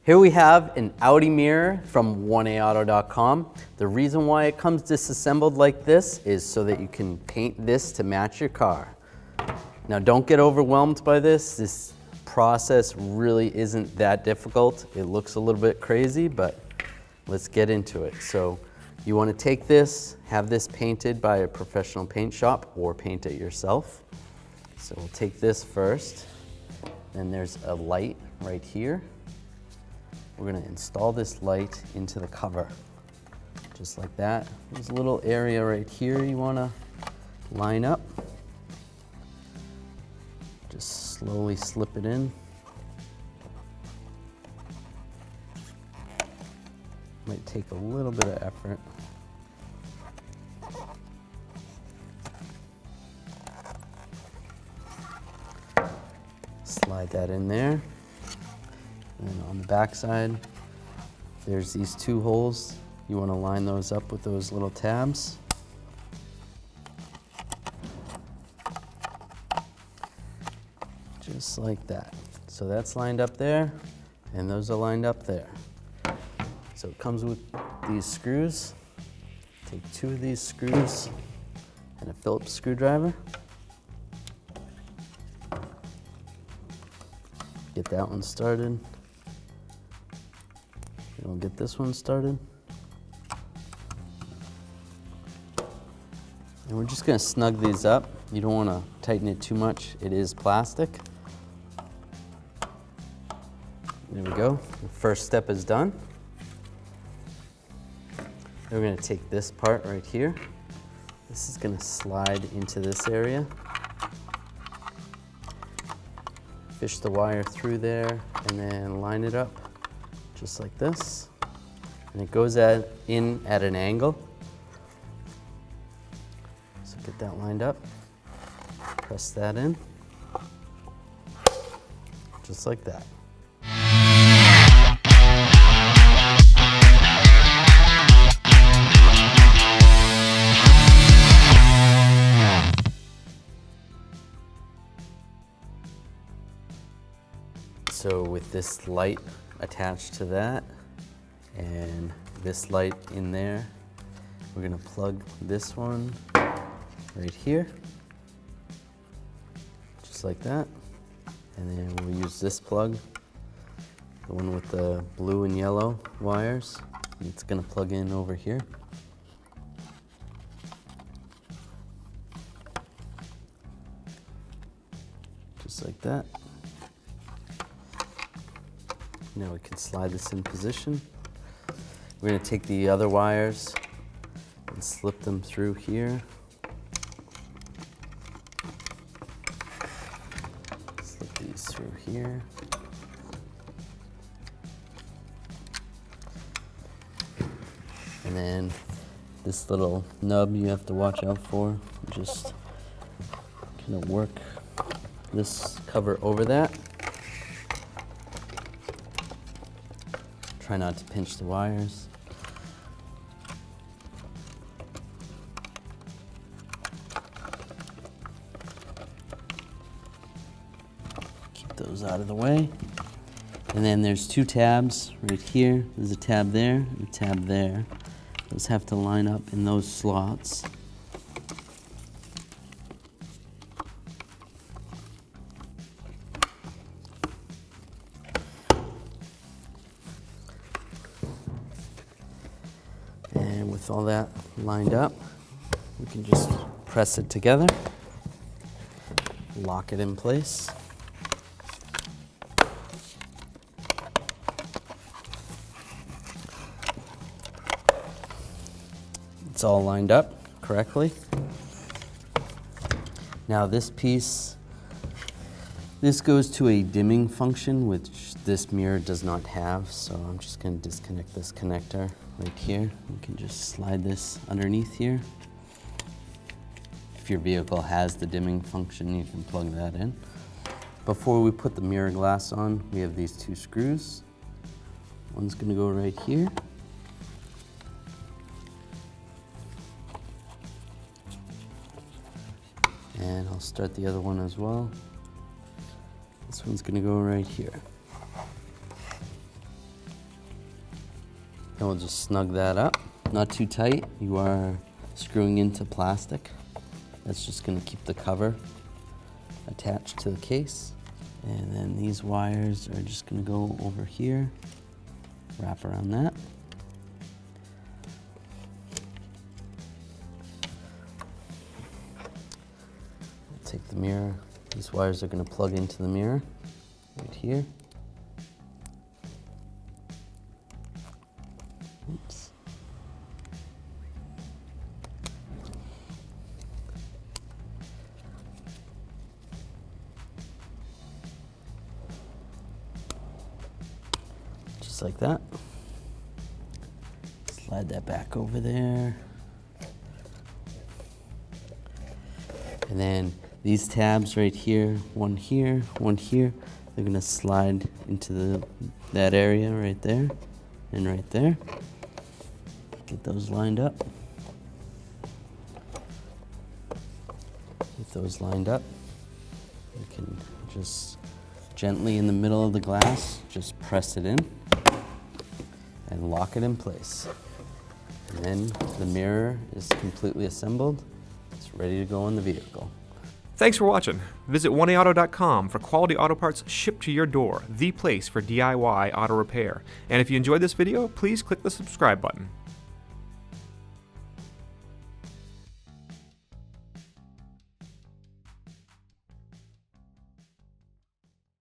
Here we have an Audi mirror from 1aauto.com. The reason why it comes disassembled like this is so that you can paint this to match your car. Now don't get overwhelmed by this. This process really isn't that difficult. It looks a little bit crazy, but let's get into it. So you want to take this, have this painted by a professional paint shop or paint it yourself. So we'll take this first. Then there's a light right here. We're going to install this light into the cover, just like that. There's a little area right here you want to line up. Just slowly slip it in. Might take a little bit of effort. Slide that in there. And on the back side, there's these two holes. You want to line those up with those little tabs. Just like that. So that's lined up there, and those are lined up there. So it comes with these screws. Take two of these screws and a Phillips screwdriver. Get that one started. We'll get this one started. And we're just going to snug these up. You don't want to tighten it too much. It is plastic. There we go. The first step is done. Then we're going to take this part right here. This is going to slide into this area. Fish the wire through there and then line it up just like this. And it goes in at an angle. So get that lined up. Press that in. Just like that. So with this light attached to that and this light in there, we're going to plug this one right here, just like that. And then we'll use this plug, the one with the blue and yellow wires. It's going to plug in over here. Just like that. Now we can slide this in position. We're going to take the other wires and slip them through here. Slip these through here. And then this little nub you have to watch out for. Just kind of work this cover over that. Try not to pinch the wires. Keep those out of the way. And then there's two tabs right here. There's a tab there and a tab there. Those have to line up in those slots. With all that lined up, we can just press it together, lock it in place. It's all lined up correctly. Now this piece, this goes to a dimming function, which this mirror does not have, so I'm just going to disconnect this connector right here. You can just slide this underneath here. If your vehicle has the dimming function, you can plug that in. Before we put the mirror glass on, we have these two screws. One's going to go right here. And I'll start the other one as well. This one's going to go right here. And we'll just snug that up. Not too tight. You are screwing into plastic. That's just going to keep the cover attached to the case. And then these wires are just going to go over here, wrap around that. Take the mirror. These wires are going to plug into the mirror right here. Oops. Just like that. Slide that back over there. And then these tabs right here, one here, they're gonna slide into that area right there and right there. Get those lined up. Get those lined up. You can just gently in the middle of the glass, just press it in and lock it in place. And then the mirror is completely assembled. It's ready to go in the vehicle. Thanks for watching. Visit 1aauto.com for quality auto parts shipped to your door, the place for DIY auto repair. And if you enjoyed this video, please click the subscribe button.